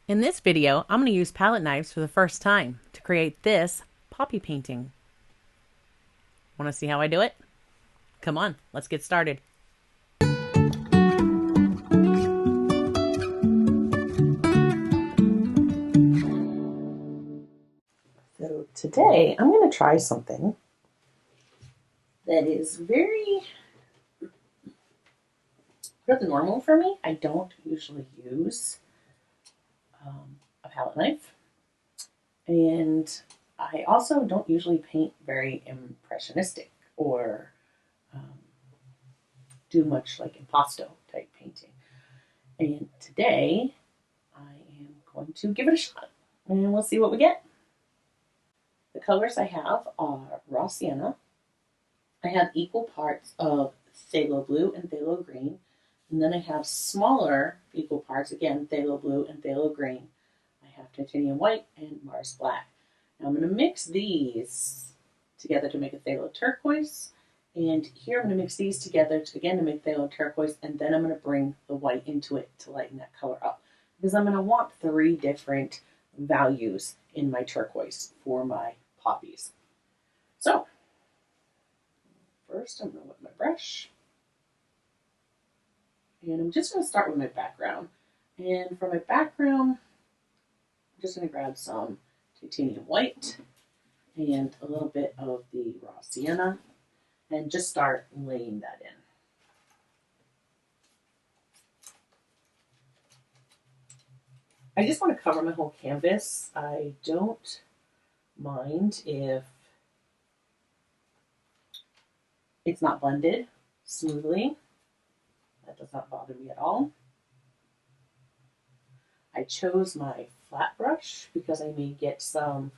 In this video, I'm going to use palette knives for the first time to create this poppy painting. Want to see how I do it? Come on, let's get started. So today I'm going to try something that is very normal for me. I don't usually use a palette knife, and I also don't usually paint very impressionistic or do much like impasto type painting. And today I am going to give it a shot and we'll see what we get. The colors I have are raw sienna. I have equal parts of phthalo blue and phthalo green. And then I have smaller equal parts, again, phthalo blue and phthalo green. I have titanium white and Mars black. Now I'm going to mix these together to make a phthalo turquoise. And here I'm going to mix these together again to make phthalo turquoise. And then I'm going to bring the white into it to lighten that color up. Because I'm going to want 3 different values in my turquoise for my poppies. So first I'm going to wet my brush. And I'm just going to start with my background. And for my background, I'm just going to grab some titanium white and a little bit of the raw sienna and just start laying that in. I just want to cover my whole canvas. I don't mind if it's not blended smoothly. That does not bother me at all. I chose my flat brush because I may get some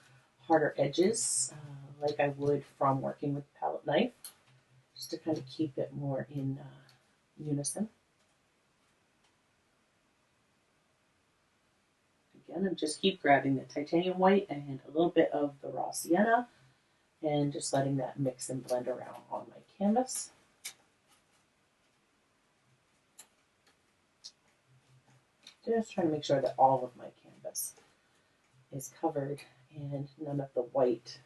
harder edges like I would from working with the palette knife, just to kind of keep it more in unison. Again, I just keep grabbing the titanium white and a little bit of the raw sienna and just letting that mix and blend around on my canvas. Just trying to make sure that all of my canvas is covered and none of the white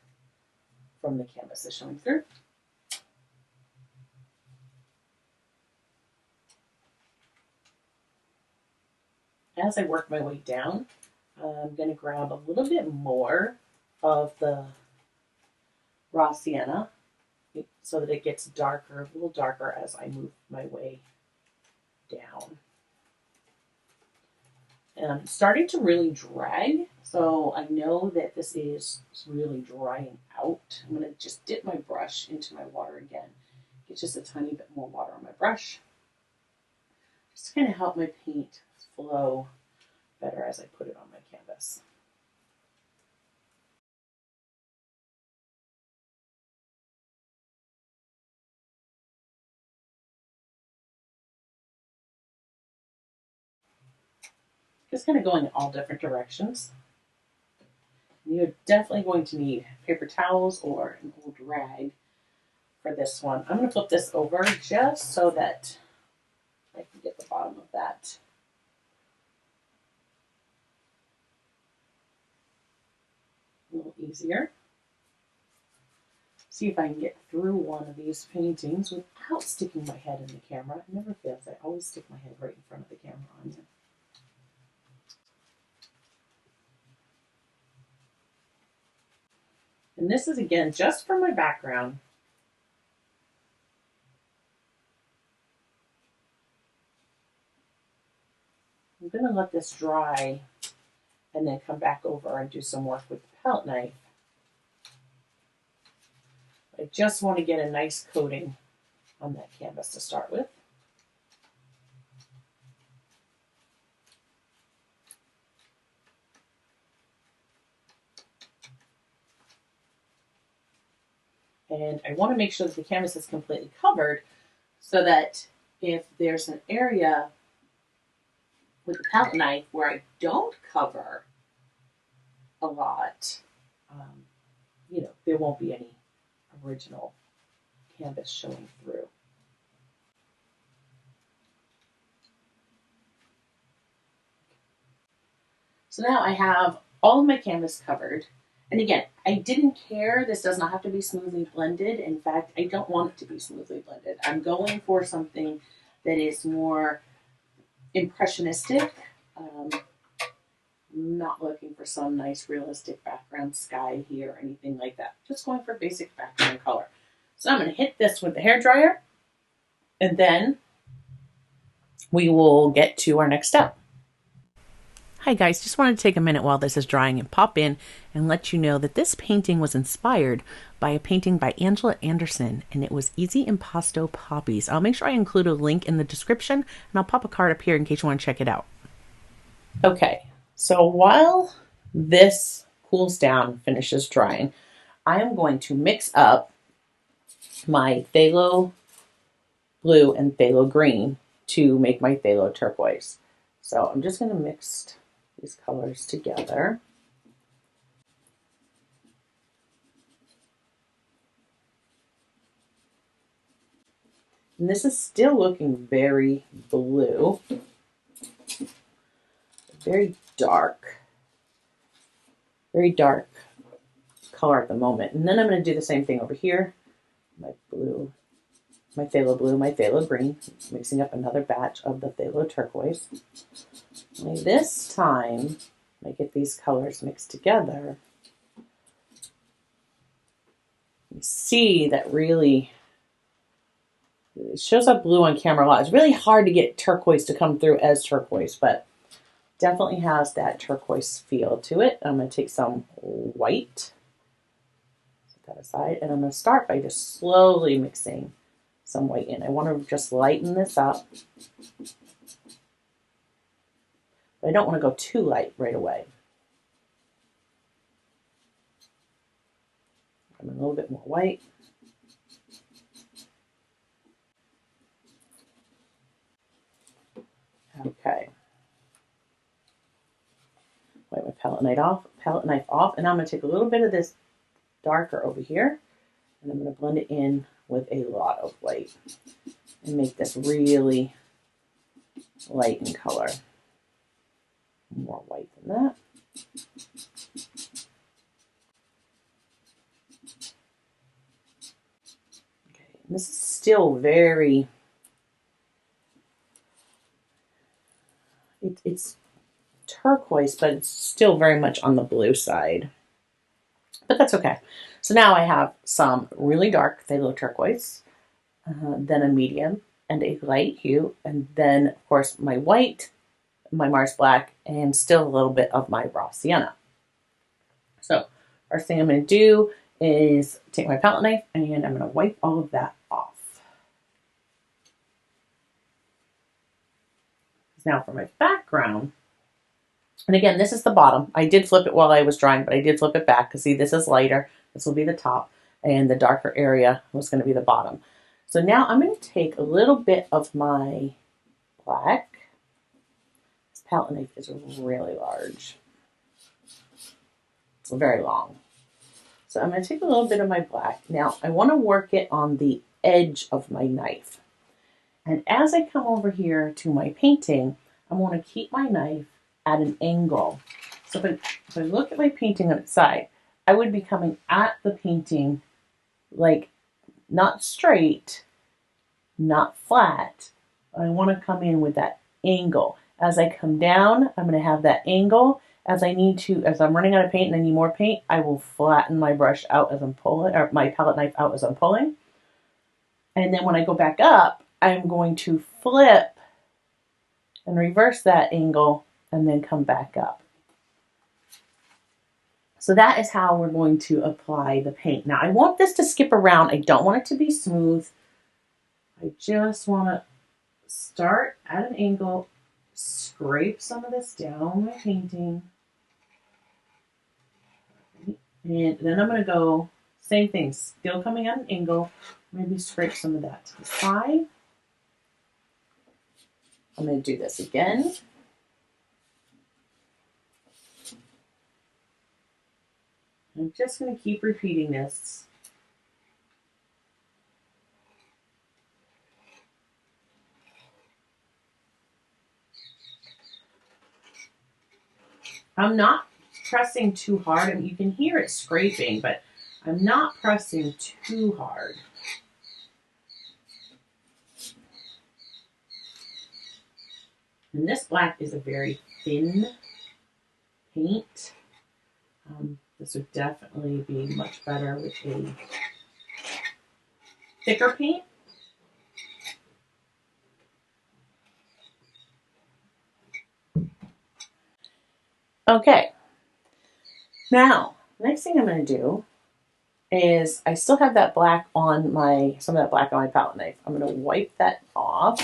from the canvas is showing through. As I work my way down, I'm going to grab a little bit more of the raw sienna so that it gets darker, a little darker as I move my way down. And I'm starting to really drag, so I know that this is really drying out. I'm going to just dip my brush into my water again. Get just a tiny bit more water on my brush, just to kind of help my paint flow better as I put it on my canvas. Just kind of going in all different directions. You're definitely going to need paper towels or an old rag for this one. I'm going to flip this over just so that I can get the bottom of that. A little easier. See if I can get through one of these paintings without sticking my head in the camera. It never fails. I always stick my head right in front of the camera on you. And this is, again, just for my background. I'm going to let this dry and then come back over and do some work with the palette knife. I just want to get a nice coating on that canvas to start with. And I want to make sure that the canvas is completely covered so that if there's an area with the palette knife where I don't cover a lot, there won't be any original canvas showing through. So now I have all of my canvas covered. And again, I didn't care. This does not have to be smoothly blended. In fact, I don't want it to be smoothly blended. I'm going for something that is more impressionistic. Not looking for some nice realistic background sky here or anything like that. Just going for basic background color. So I'm going to hit this with the hairdryer, and then we will get to our next step. Hi guys, just wanted to take a minute while this is drying and pop in and let you know that this painting was inspired by a painting by Angela Anderson, and it was Easy Impasto Poppies. I'll make sure I include a link in the description, and I'll pop a card up here in case you want to check it out. Okay, so while this cools down and finishes drying, I am going to mix up my phthalo blue and phthalo green to make my phthalo turquoise. So I'm just going to mix these colors together. And this is still looking very blue, very dark color at the moment. And then I'm going to do the same thing over here. My blue, my phthalo blue, my phthalo green, mixing up another batch of the phthalo turquoise. Only this time, I get these colors mixed together. You see that really, it shows up blue on camera a lot. It's really hard to get turquoise to come through as turquoise, but definitely has that turquoise feel to it. I'm going to take some white, set that aside, and I'm going to start by just slowly mixing some white in. I want to just lighten this up. But I don't want to go too light right away. I'm a little bit more white. Okay. Wipe my palette knife off, and I'm going to take a little bit of this darker over here, and I'm going to blend it in with a lot of white and make this really light in color. More white than that. Okay, and this is still very, it's turquoise, but it's still very much on the blue side. But that's okay. So now I have some really dark phthalo turquoise, then a medium and a light hue, and then, of course, my white, my Mars black, and still a little bit of my raw sienna. So first thing I'm going to do is take my palette knife, and I'm going to wipe all of that off. Now for my background, and again, this is the bottom. I did flip it while I was drying, but I did flip it back because see, this is lighter. This will be the top, and the darker area was going to be the bottom. So now I'm going to take a little bit of my black. This palette knife is really large. It's very long. So I'm going to take a little bit of my black. Now I want to work it on the edge of my knife. And as I come over here to my painting, I want to keep my knife at an angle. So if I look at my painting on its side, I would be coming at the painting like not straight, not flat. I want to come in with that angle. As I come down, I'm going to have that angle. As I'm running out of paint and I need more paint, I will flatten my brush out as I'm pulling, or my palette knife out as I'm pulling. And then when I go back up, I'm going to flip and reverse that angle and then come back up. So that is how we're going to apply the paint. Now I want this to skip around. I don't want it to be smooth. I just want to start at an angle, scrape some of this down my painting. And then I'm going to go, same thing, still coming at an angle, maybe scrape some of that to the side. I'm going to do this again. I'm just going to keep repeating this. I'm not pressing too hard, and you can hear it scraping, but I'm not pressing too hard. And this black is a very thin paint. This would definitely be much better with a thicker paint. Okay, now next thing I'm going to do is I still have that black on some of that black on my palette knife. I'm going to wipe that off.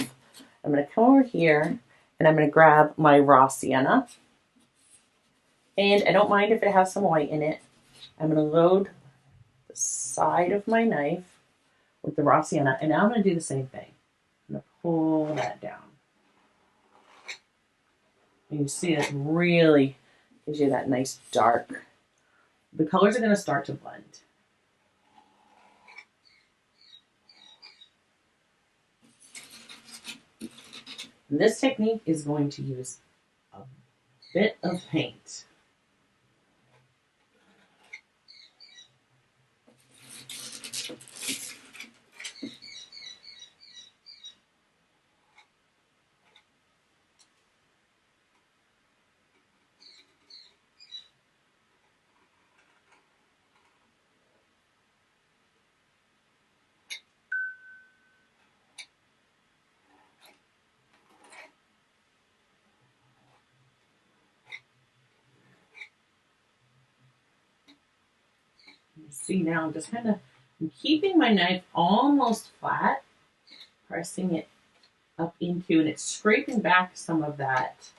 I'm going to come over here and I'm going to grab my raw sienna. And I don't mind if it has some white in it. I'm going to load the side of my knife with the raw sienna, and now I'm going to do the same thing. I'm going to pull that down. And you see it really gives you that nice dark. The colors are going to start to blend. And this technique is going to use a bit of paint. You see now I'm just I'm keeping my knife almost flat, pressing it up into, and it's scraping back some of that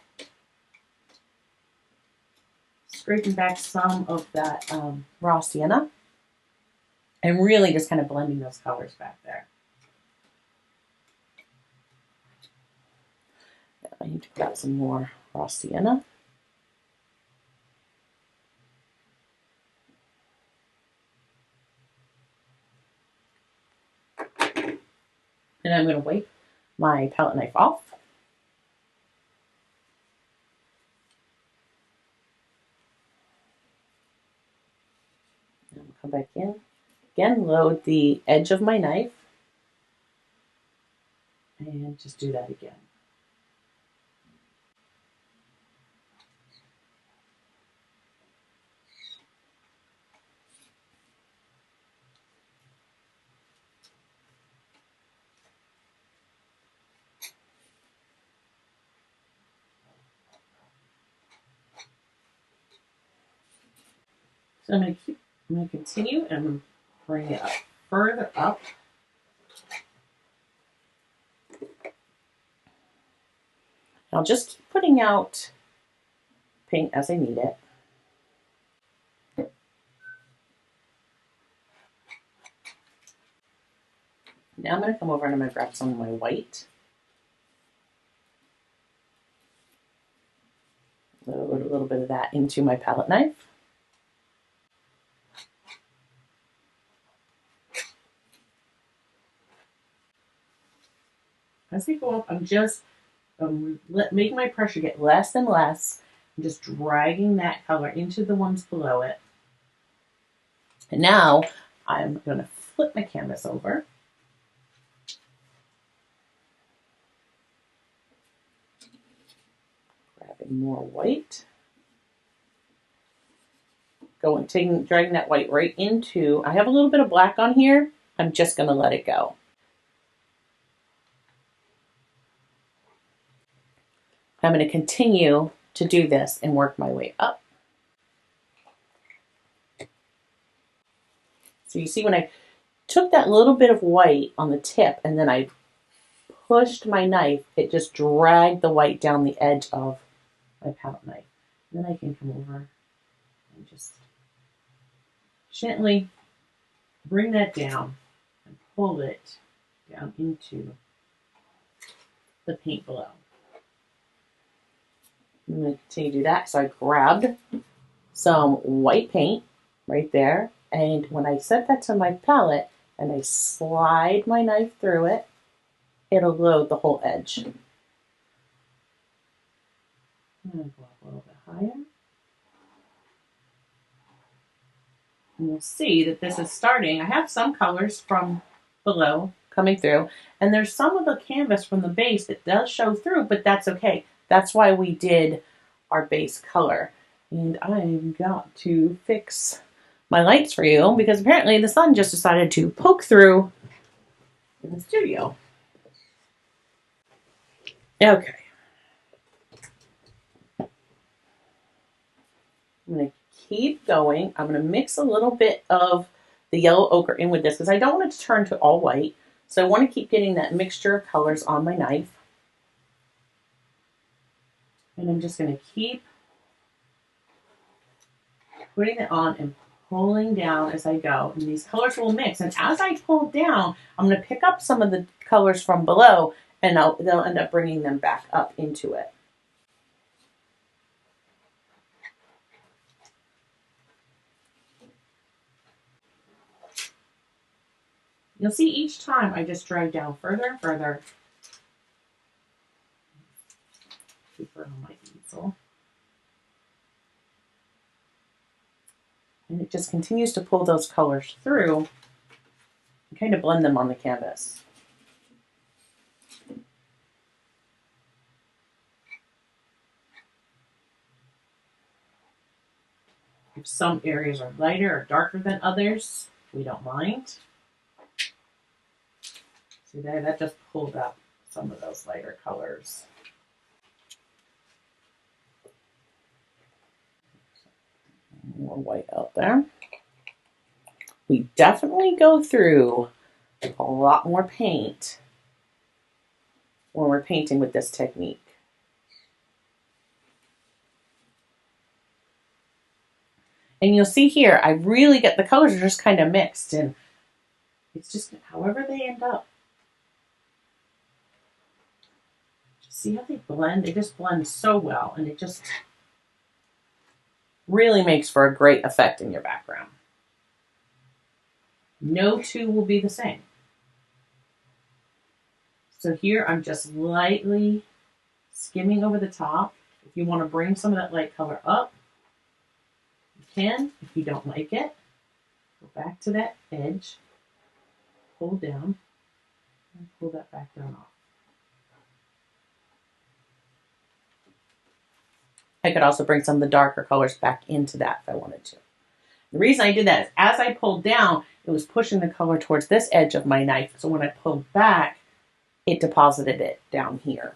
raw sienna, and really just kind of blending those colors back there. I need to grab some more raw sienna. And I'm going to wipe my palette knife off. And come back in. Again, load the edge of my knife. And just do that again. So I'm going to continue, and I'm going to bring it up further up. I'll just keep putting out paint as I need it. Now I'm going to come over and I'm going to grab some of my white. Load a little bit of that into my palette knife. As we go up, I'm just making my pressure get less and less. I'm just dragging that color into the ones below it. And now I'm going to flip my canvas over. Grabbing more white. Dragging that white right into, I have a little bit of black on here. I'm just going to let it go. I'm going to continue to do this and work my way up. So you see when I took that little bit of white on the tip and then I pushed my knife, it just dragged the white down the edge of my palette knife. And then I can come over and just gently bring that down and pull it down into the paint below. I'm going to continue to do that. So I grabbed some white paint right there, and when I set that to my palette and I slide my knife through it, it'll load the whole edge. I'm going to go up a little bit higher. And you'll see that this is starting. I have some colors from below coming through, and there's some of the canvas from the base that does show through, but that's okay. That's why we did our base color. And I've got to fix my lights for you because apparently the sun just decided to poke through in the studio. Okay. I'm going to keep going. I'm going to mix a little bit of the yellow ochre in with this because I don't want it to turn to all white. So I want to keep getting that mixture of colors on my knife. And I'm just going to keep putting it on and pulling down as I go. And these colors will mix. And as I pull down, I'm going to pick up some of the colors from below and they'll end up bringing them back up into it. You'll see each time I just drag down further and further. Keeper on my easel. And it just continues to pull those colors through and kind of blend them on the canvas. If some areas are lighter or darker than others, we don't mind. See there, that just pulled up some of those lighter colors. More white out there. We definitely go through a lot more paint when we're painting with this technique. And you'll see here, I really get the colors are just kind of mixed and it's just however they end up. See how they blend? They just blend so well and it just really makes for a great effect in your background. No two will be the same. So here I'm just lightly skimming over the top. If you want to bring some of that light color up, you can. If you don't like it, go back to that edge, pull down, and pull that back down off. I could also bring some of the darker colors back into that if I wanted to. The reason I did that is as I pulled down, it was pushing the color towards this edge of my knife. So when I pulled back, it deposited it down here.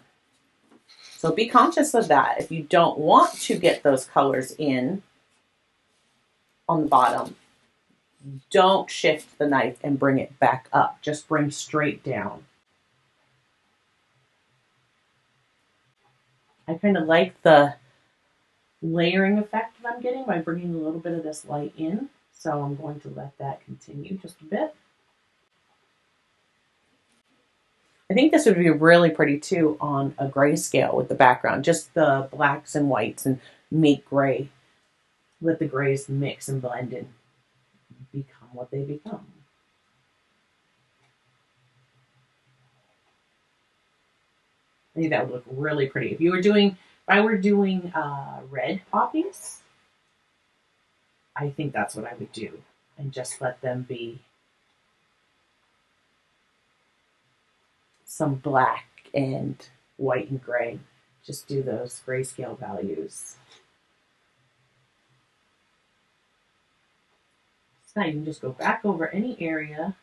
So be conscious of that. If you don't want to get those colors in on the bottom, don't shift the knife and bring it back up. Just bring straight down. I kind of like the layering effect that I'm getting by bringing a little bit of this light in. So I'm going to let that continue just a bit. I think this would be really pretty too on a grayscale with the background, just the blacks and whites and make gray. Let the grays mix and blend and become what they become. I think that would look really pretty. If I were doing red poppies, I think that's what I would do and just let them be some black and white and gray. Just do those grayscale values. So now you can just go back over any area.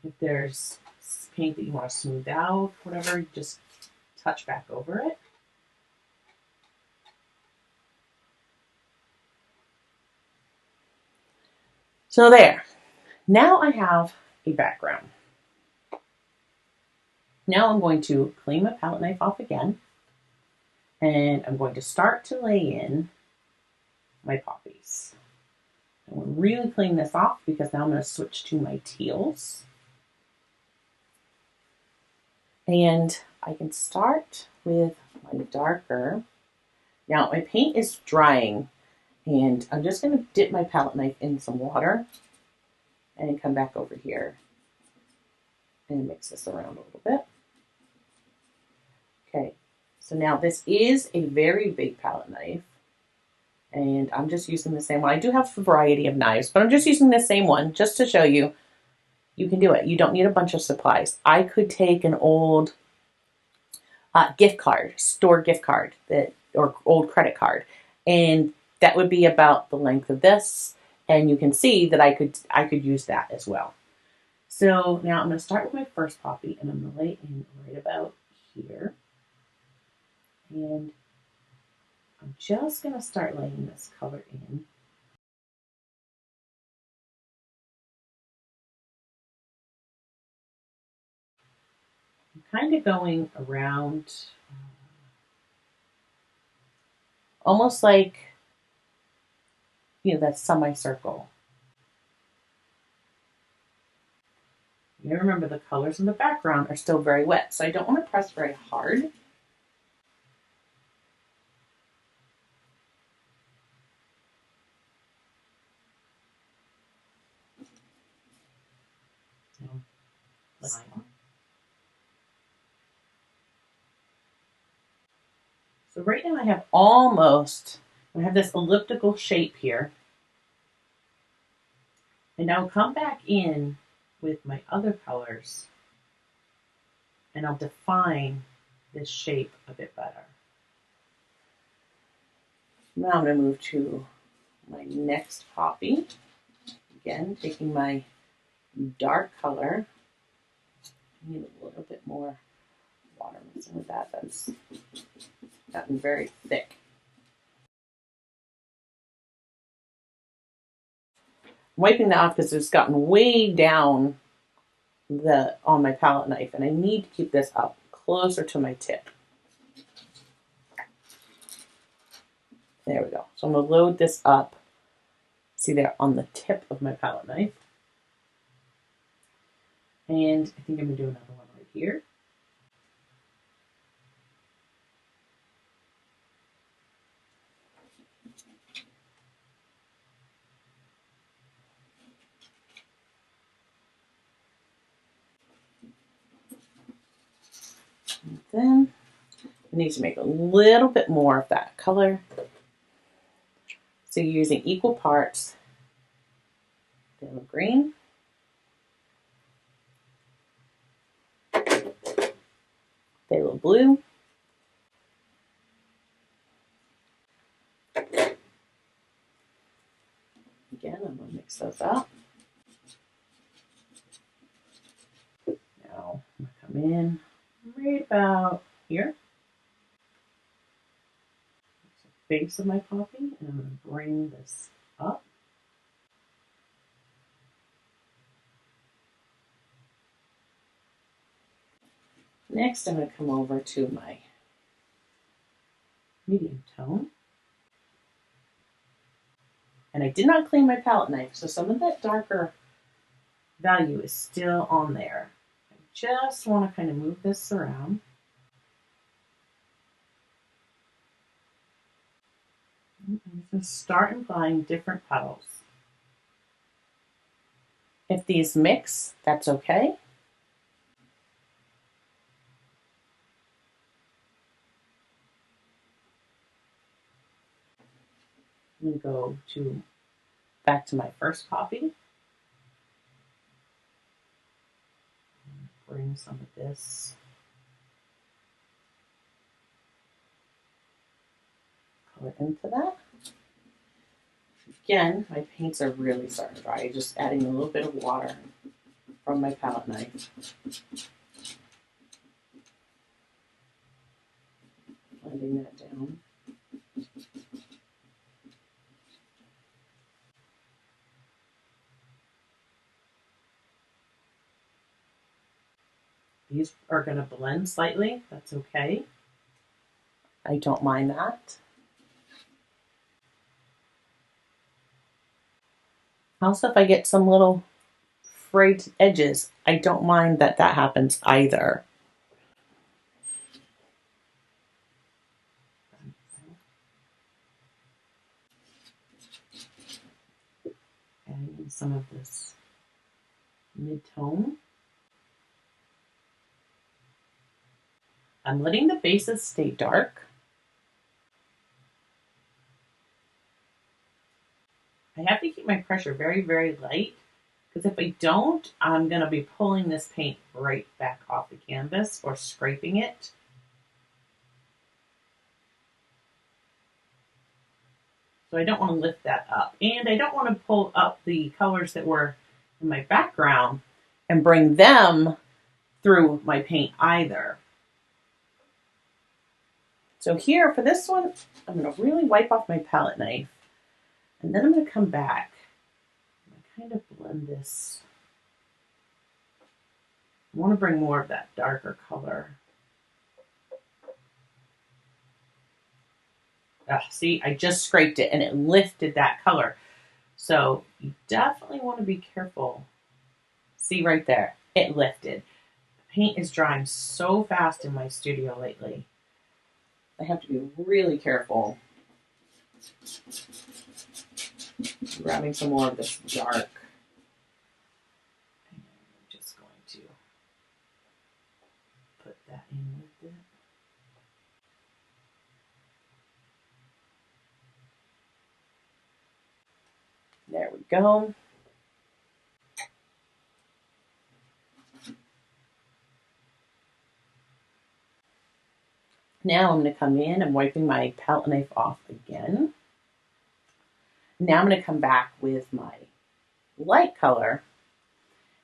If there's paint that you want to smooth out, whatever, just touch back over it. So there. Now I have a background. Now I'm going to clean my palette knife off again. And I'm going to start to lay in my poppies. I'm going to really clean this off because now I'm going to switch to my teals. And I can start with my darker. Now my paint is drying and I'm just going to dip my palette knife in some water and come back over here and mix this around a little bit. Okay, so now this is a very big palette knife. And I'm just using the same one. I do have a variety of knives, but I'm just using the same one just to show you you can do it. You don't need a bunch of supplies. I could take an old gift card, store gift card, that or old credit card, and that would be about the length of this. And you can see that I could use that as well. So now I'm going to start with my first poppy, and I'm going to lay in right about here. And I'm just going to start laying this color in. I'm kind of going around, almost like, that semicircle. You remember the colors in the background are still very wet, so I don't want to press very hard. So right now I have this elliptical shape here. And I'll come back in with my other colors and I'll define this shape a bit better. Now I'm going to move to my next poppy. Again, taking my dark color. I need a little bit more water mixing with that. That's gotten very thick. I'm wiping that off because it's gotten way down on my palette knife, and I need to keep this up closer to my tip. There we go. So I'm going to load this up. See there on the tip of my palette knife. And I think I'm going to do another one right here. And then I need to make a little bit more of that color. So you're using equal parts phthalo green, phthalo blue, again, I'm going to mix those up. Now I'm going to come in right about here. That's the base of my poppy, and I'm going to bring this up. Next, I'm going to come over to my medium tone. And I did not clean my palette knife, so some of that darker value is still on there. I just want to kind of move this around. I'm going to start applying different petals. If these mix, that's okay. I'm going to go back to my first poppy. Bring some of this color into that. Again, my paints are really starting to dry. Just adding a little bit of water from my palette knife. Blending that down. These are going to blend slightly. That's okay. I don't mind that. Also, if I get some little frayed edges, I don't mind that happens either. Adding some of this mid-tone. I'm letting the bases stay dark. I have to keep my pressure very, very light, because if I don't, I'm going to be pulling this paint right back off the canvas or scraping it. So I don't want to lift that up. And I don't want to pull up the colors that were in my background and bring them through my paint either. So here for this one, I'm going to really wipe off my palette knife. And then I'm going to come back and kind of blend this. I want to bring more of that darker color. See, I just scraped it and it lifted that color. So you definitely want to be careful. See right there, it lifted. The paint is drying so fast in my studio lately. I have to be really careful. I'm grabbing some more of this dark. And I'm just going to put that in with it. There we go. Now I'm going to come in and wiping my palette knife off again. Now I'm going to come back with my light color,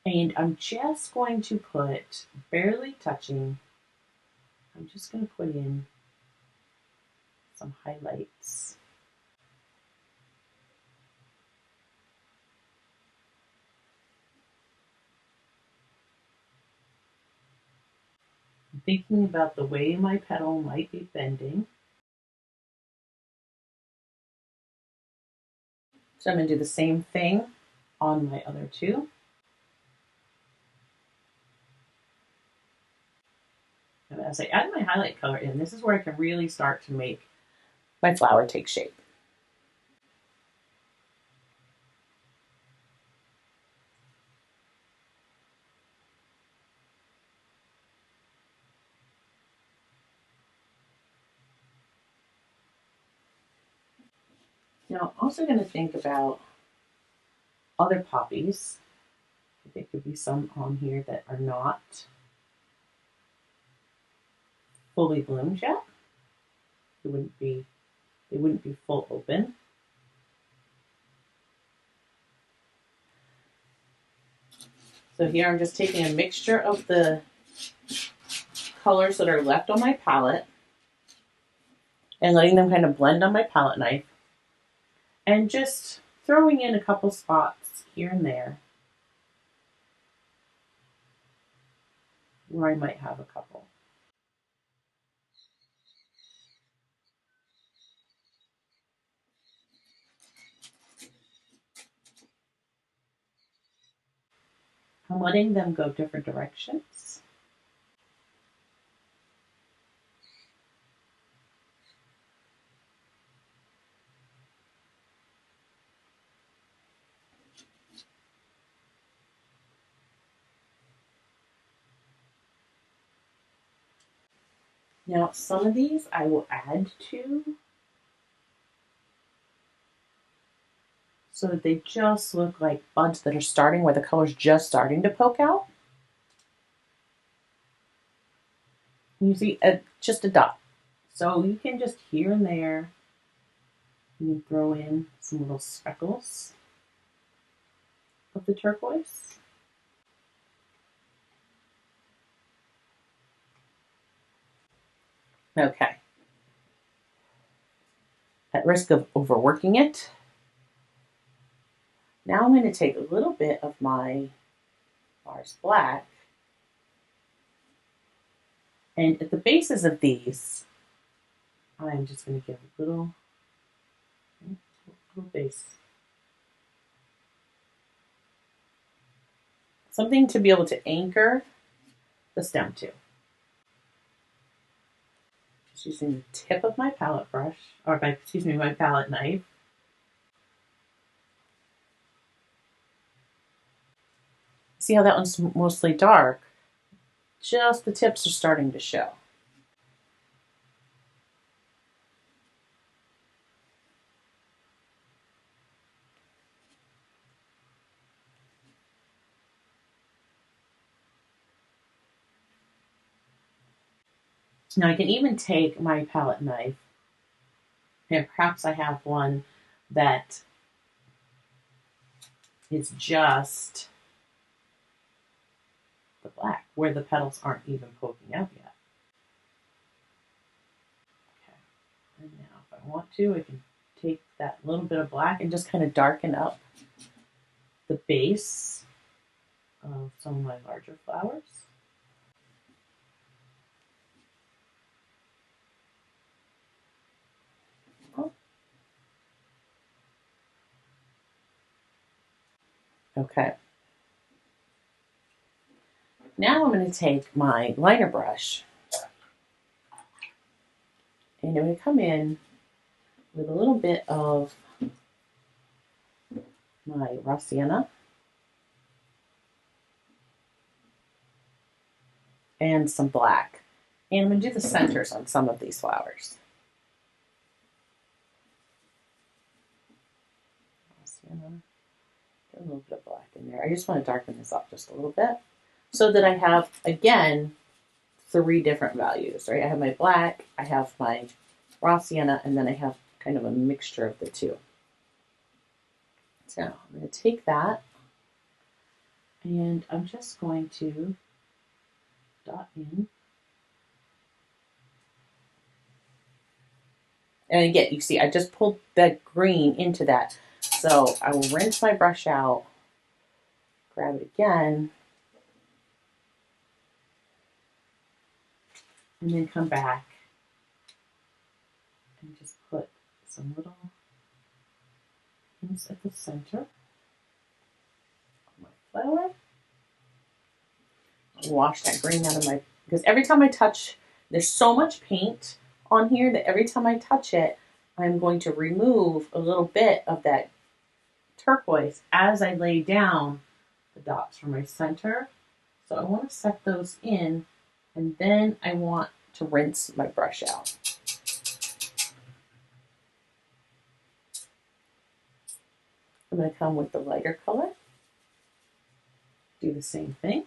and I'm just going to put, barely touching, I'm just going to put in some highlights. I'm thinking about the way my petal might be bending. So I'm going to do the same thing on my other two. And as I add my highlight color in, this is where I can really start to make my flower take shape. Now I'm also going to think about other poppies. There could be some on here that are not fully bloomed yet. They wouldn't be full open. So here I'm just taking a mixture of the colors that are left on my palette and letting them kind of blend on my palette knife, and just throwing in a couple spots here and there where I might have a couple. I'm letting them go different directions. Now, some of these I will add to so that they just look like buds that are starting, where the color's just starting to poke out. You see, just a dot. So you can just here and there, you throw in some little speckles of the turquoise. Okay. At risk of overworking it, now I'm going to take a little bit of my Mars Black, and at the bases of these, I'm just going to give a little base. Something to be able to anchor the stem to. Just using the tip of my palette brush, or my palette knife. See how that one's mostly dark? Just the tips are starting to show. Now I can even take my palette knife, and perhaps I have one that is just the black, where the petals aren't even poking out yet. Okay, and now if I want to, I can take that little bit of black and just kind of darken up the base of some of my larger flowers. Okay. Now I'm going to take my liner brush and I'm going to come in with a little bit of my raw sienna and some black. And I'm going to do the centers on some of these flowers. Raw sienna. Get a little bit of black in there. I just want to darken this up just a little bit so that I have, again, 3 different values, right? I have my black, I have my raw sienna, and then I have kind of a mixture of the two. So I'm going to take that and I'm just going to dot in. And again, you see, I just pulled that green into that. So I will rinse my brush out, grab it again, and then come back and just put some little things at the center of my flower. Wash that green out of my, because every time I touch, there's so much paint on here that every time I touch it, I'm going to remove a little bit of that turquoise as I lay down the dots for my center. So I want to set those in, and then I want to rinse my brush out. I'm going to come with the lighter color, do the same thing,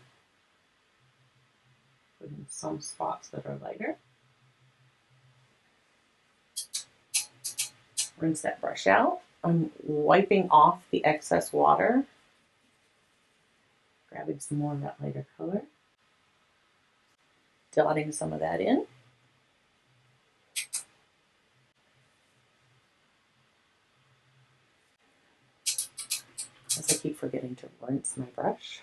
put in some spots that are lighter. Rinse that brush out. I'm wiping off the excess water, grabbing some more of that lighter color, dotting some of that in. As I keep forgetting to rinse my brush.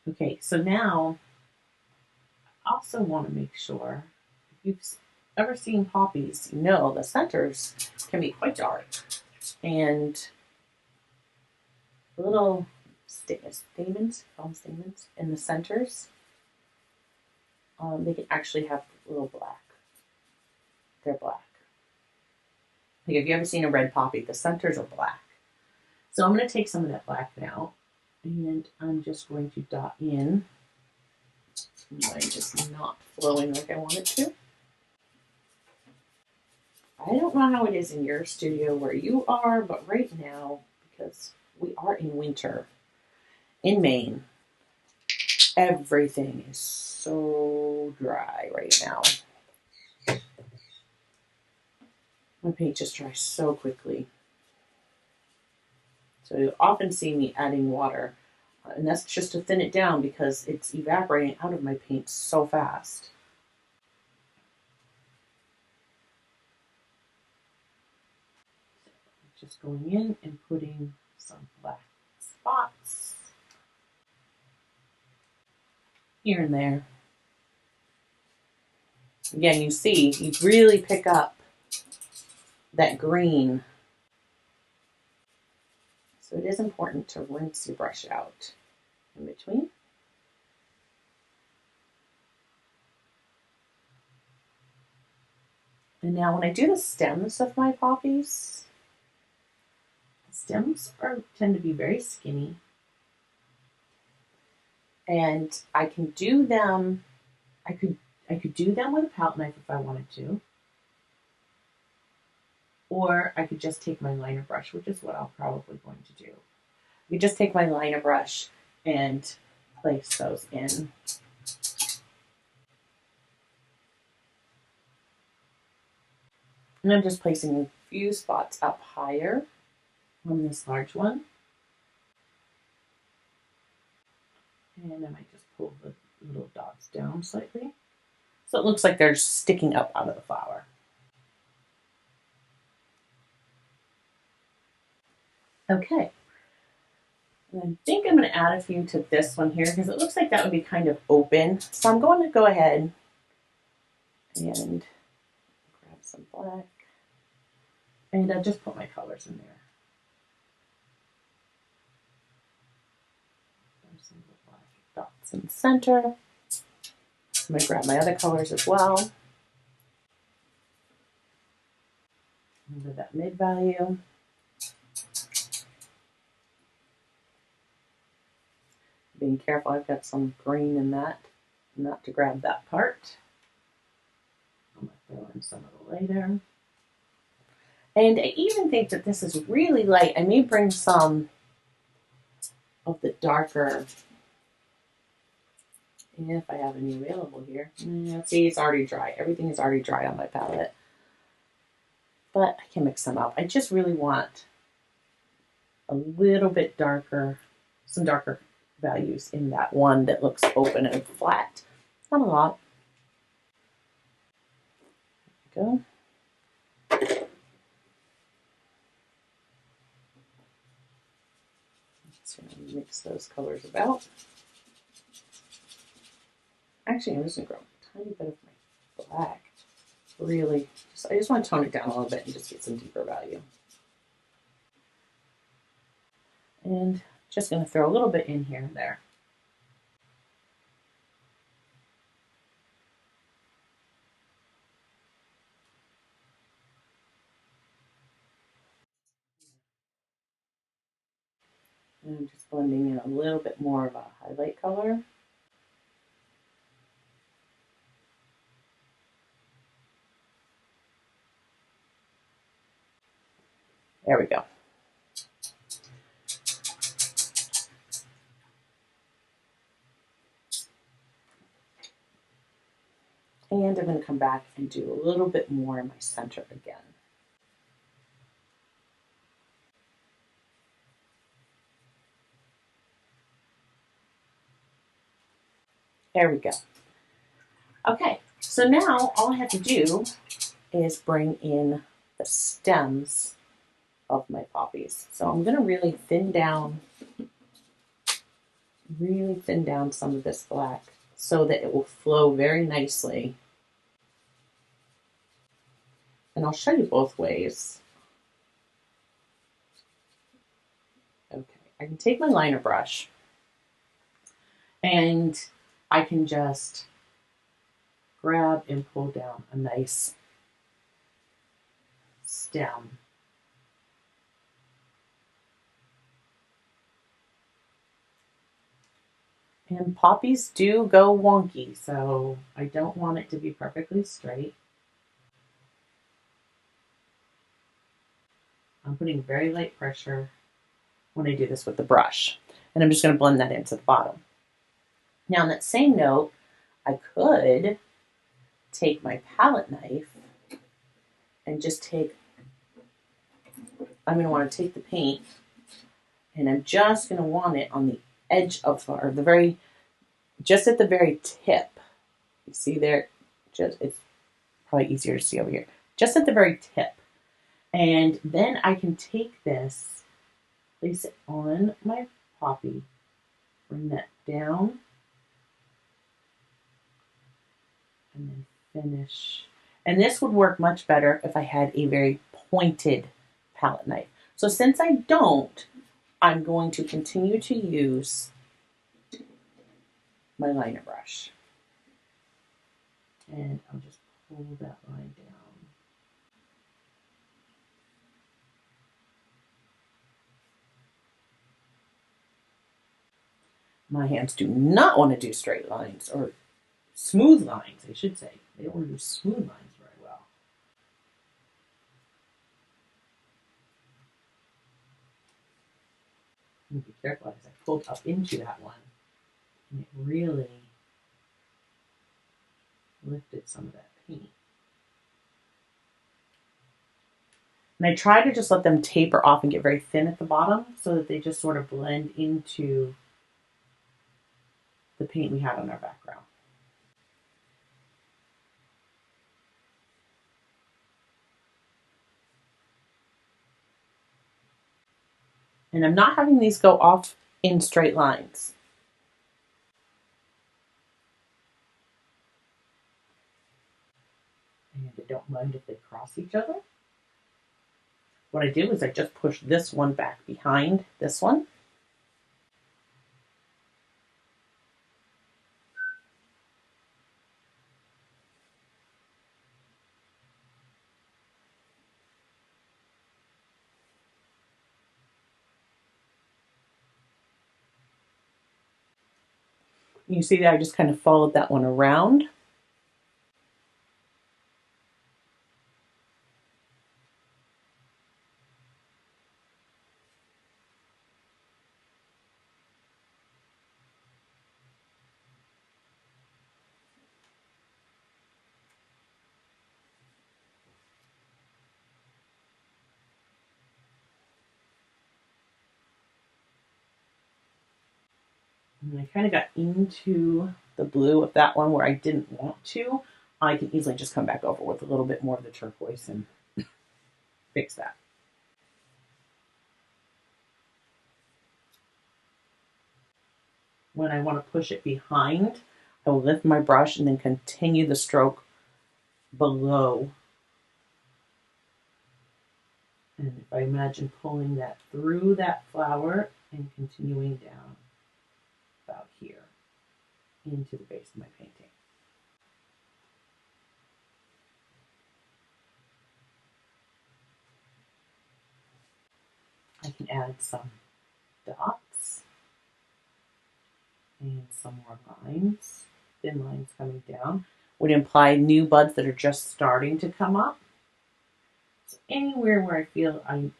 Okay, so now I also want to make sure, if you've ever seen poppies, you know the centers can be quite dark. And little stamens in the centers, they can actually have a little black. They're black. Like if you ever seen a red poppy, the centers are black. So I'm going to take some of that black now, and I'm just going to dot in. Mine just not flowing like I want it to. I don't know how it is in your studio where you are, but right now, because we are in winter in Maine, everything is so dry right now. My paint just dries so quickly. So you'll often see me adding water, and that's just to thin it down because it's evaporating out of my paint so fast. Just going in and putting some black spots here and there. Again, you see, you really pick up that green. So it is important to rinse your brush out in between. And now when I do the stems of my poppies, the stems tend to be very skinny. And I can do them, I could do them with a palette knife if I wanted to. Or I could just take my liner brush, which is what I'm probably going to do. You just take my liner brush and place those in. And I'm just placing a few spots up higher on this large one. And I might just pull the little dots down slightly, so it looks like they're sticking up out of the flower. Okay. And I think I'm going to add a few to this one here because it looks like that would be kind of open. So I'm going to go ahead and grab some black. And I'll just put my colors in there. There's some black dots in the center. I'm going to grab my other colors as well. Under that mid value. Being careful, I've got some green in that, not to grab that part. I'm going to throw in some of the later. And I even think that this is really light. I may bring some of the darker, if I have any available here. See, it's already dry. Everything is already dry on my palette. But I can mix them up. I just really want a little bit darker, some darker values in that one that looks open and flat. Not a lot. There we go. Just going to mix those colors about. Actually, I'm just going to grab a tiny bit of my black. Really, I just want to tone it down a little bit and just get some deeper value. And just going to throw a little bit in here and there. And I'm just blending in a little bit more of a highlight color. There we go. And I'm going to come back and do a little bit more in my center again. There we go. Okay, so now all I have to do is bring in the stems of my poppies. So I'm going to really thin down some of this black so that it will flow very nicely. And I'll show you both ways. Okay, I can take my liner brush and I can just grab and pull down a nice stem. And poppies do go wonky, so I don't want it to be perfectly straight. I'm putting very light pressure when I do this with the brush. And I'm just going to blend that into the bottom. Now on that same note, I could take my palette knife and just take, I'm going to want to take the paint and I'm just going to want it on the edge of, or the very, just at the very tip. You see there, just, it's probably easier to see over here. Just at the very tip. And then I can take this, place it on my poppy, bring that down, and then finish. And this would work much better if I had a very pointed palette knife. So since I don't, I'm going to continue to use my liner brush. And I'll just pull that line down. My hands do not want to do straight lines, or smooth lines, I should say. They don't want to do smooth lines very well. And be careful as I pulled up into that one. And it really lifted some of that paint. And I try to just let them taper off and get very thin at the bottom so that they just sort of blend into the paint we had on our background. And I'm not having these go off in straight lines. And I don't mind if they cross each other. What I do is I just push this one back behind this one. You see that I just kind of followed that one around. And I kind of got into the blue of that one where I didn't want to. I can easily just come back over with a little bit more of the turquoise and fix that. When I want to push it behind, I will lift my brush and then continue the stroke below. And if I imagine pulling that through that flower and continuing down about here into the base of my painting. I can add some dots and some more lines, thin lines coming down, would imply new buds that are just starting to come up. So anywhere where I feel I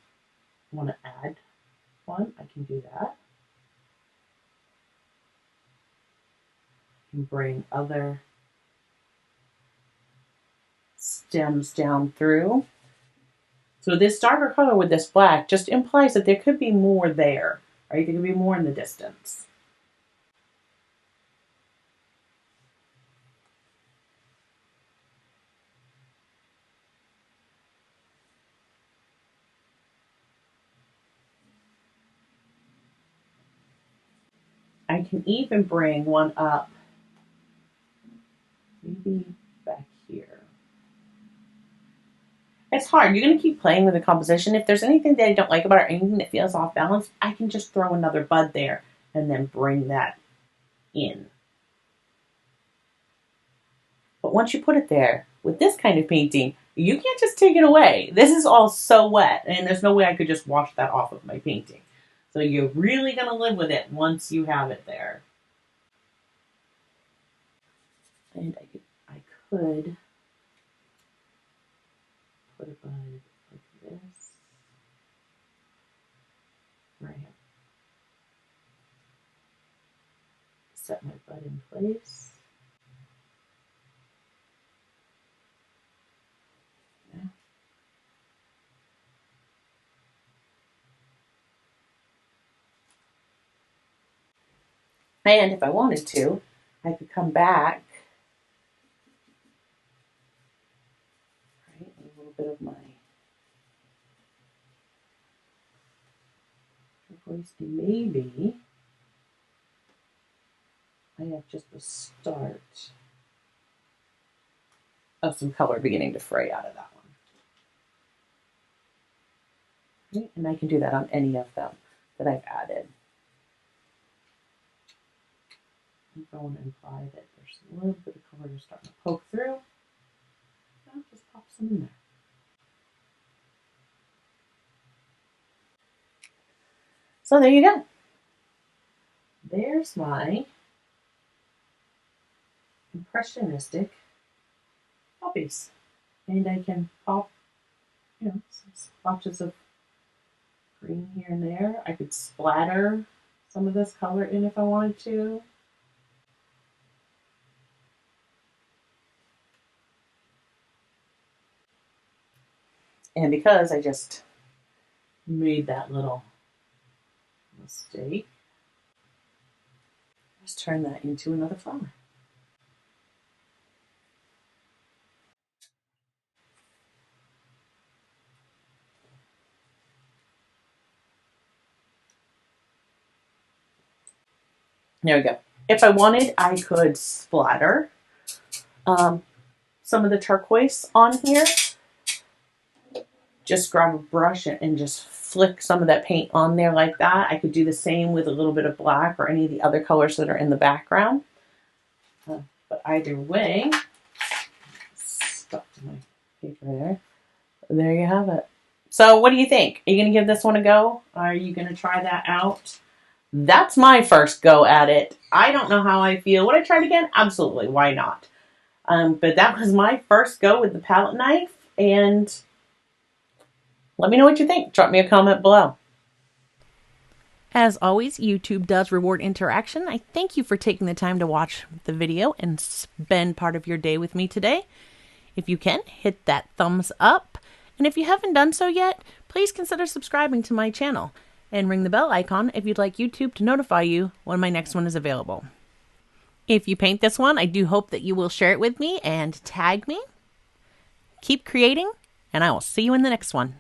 want to add one, I can do that. I can bring other stems down through. So this darker color with this black just implies that there could be more there, right? There could be more in the distance. I can even bring one up, maybe back here. It's hard. You're going to keep playing with the composition. If there's anything that I don't like about it or anything that feels off balance, I can just throw another bud there and then bring that in. But once you put it there, with this kind of painting, you can't just take it away. This is all so wet, and there's no way I could just wash that off of my painting. So you're really going to live with it once you have it there. And I could put a bud like this. Where I have set my bud in place. And if I wanted to, I could come back, right, a little bit of my turquoise, and maybe I have just the start of some color beginning to fray out of that one. Right? And I can do that on any of them that I've added. If I want to imply that there's a little bit of color starting to poke through, I'll just pop some in there. So there you go. There's my impressionistic poppies. And I can pop, some splotches of green here and there. I could splatter some of this color in if I wanted to. And because I just made that little mistake, let's turn that into another flower. There we go. If I wanted, I could splatter some of the turquoise on here. Just grab a brush and just flick some of that paint on there like that. I could do the same with a little bit of black or any of the other colors that are in the background. But either way, stuck to my paper there. There you have it. So what do you think? Are you going to give this one a go? Are you going to try that out? That's my first go at it. I don't know how I feel. Would I try it again? Absolutely. Why not? But that was my first go with the palette knife. And let me know what you think. Drop me a comment below. As always, YouTube does reward interaction. I thank you for taking the time to watch the video and spend part of your day with me today. If you can, hit that thumbs up. And if you haven't done so yet, please consider subscribing to my channel and ring the bell icon if you'd like YouTube to notify you when my next one is available. If you paint this one, I do hope that you will share it with me and tag me. Keep creating, and I will see you in the next one.